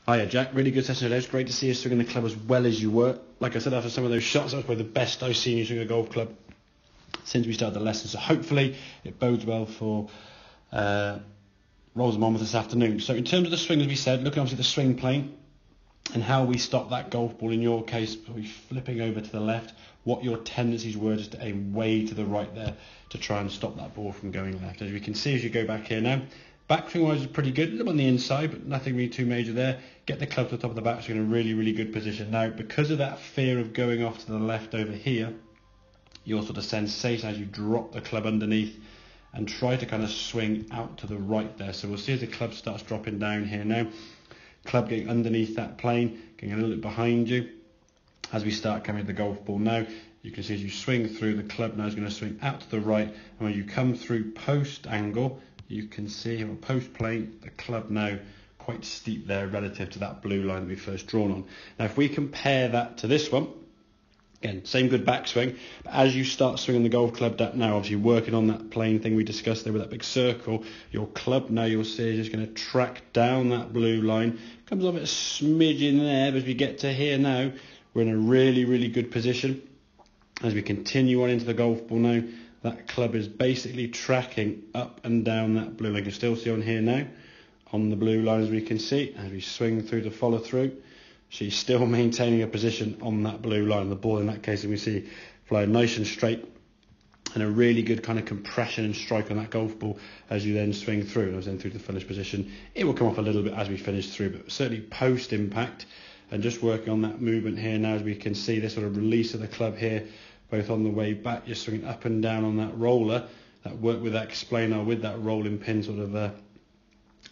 Hiya Jack, really good session today. It's great to see you swinging the club as well as you were. Like I said, after some of those shots, that was probably the best I've seen you swing a golf club since we started the lesson. So hopefully it bodes well for rolls and Monmouth this afternoon. So in terms of the swing, as we said, looking obviously at the swing plane and how we stop that golf ball. In your case, probably flipping over to the left, what your tendencies were just to aim way to the right there to try and stop that ball from going left. As we can see as you go back here now, backswing wise is pretty good, a little on the inside, but nothing really too major there. Get the club to the top of the backswing in a really, really good position. Now, because of that fear of going off to the left over here, your sort of sensation as you drop the club underneath and try to kind of swing out to the right there. So we'll see as the club starts dropping down here now. Club getting underneath that plane, getting a little bit behind you. As we start coming to the golf ball now, you can see as you swing through, the club now is going to swing out to the right. And when you come through post angle, you can see on post plane, the club now quite steep there relative to that blue line that we first drawn on. Now, if we compare that to this one, again, same good backswing, but as you start swinging the golf club down now, obviously working on that plane thing we discussed there with that big circle, your club now you'll see is just going to track down that blue line. Comes off a smidge in there, but as we get to here now, we're in a really, really good position. As we continue on into the golf ball now, that club is basically tracking up and down that blue line. You can still see on here now, on the blue line as we can see, as we swing through the follow through. She's still maintaining a position on that blue line. The ball in that case, we see flying nice and straight and a really good kind of compression and strike on that golf ball as you then swing through. And as then through the finish position, it will come off a little bit as we finish through, but certainly post impact and just working on that movement here now as we can see this sort of release of the club here, both on the way back, you're swinging up and down on that roller. That work with that explainer with that rolling pin sort of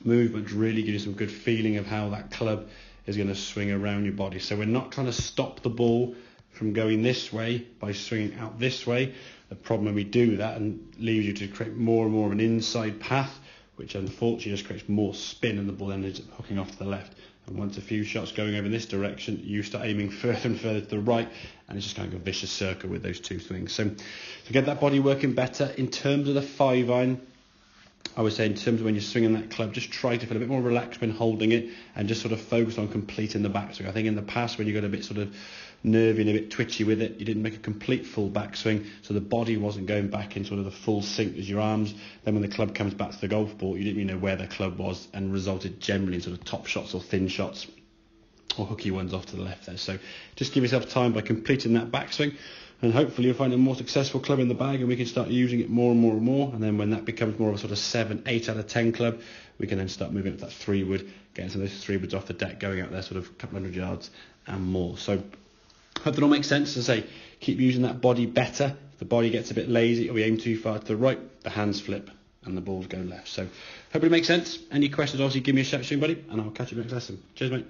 movement really gives you some good feeling of how that club is going to swing around your body. So we're not trying to stop the ball from going this way by swinging out this way. The problem when we do that and leaves you to create more and more of an inside path, which unfortunately just creates more spin and the ball then ends up hooking off to the left. And once a few shots going over in this direction, you start aiming further and further to the right, and it's just kind of a vicious circle with those two swings. So to get that body working better, in terms of the 5-iron, I would say in terms of when you're swinging that club, just try to feel a bit more relaxed when holding it and just sort of focus on completing the backswing. I think in the past when you got a bit sort of nervy and a bit twitchy with it, you didn't make a complete full backswing, so the body wasn't going back in sort of the full sync as your arms. Then when the club comes back to the golf ball, you didn't really know where the club was and resulted generally in sort of top shots or thin shots or hooky ones off to the left there. So just give yourself time by completing that backswing, and hopefully you'll find a more successful club in the bag and we can start using it more and more and more. And then when that becomes more of a sort of 7, 8 out of 10 club, we can then start moving up to that 3-wood, getting some of those 3-woods off the deck, going out there sort of a couple hundred yards and more. So hope that all makes sense. As I say, keep using that body better. If the body gets a bit lazy or we aim too far to the right, the hands flip and the balls go left. So hope it makes sense. Any questions, obviously give me a shout soon, buddy, and I'll catch you next lesson. Cheers, mate.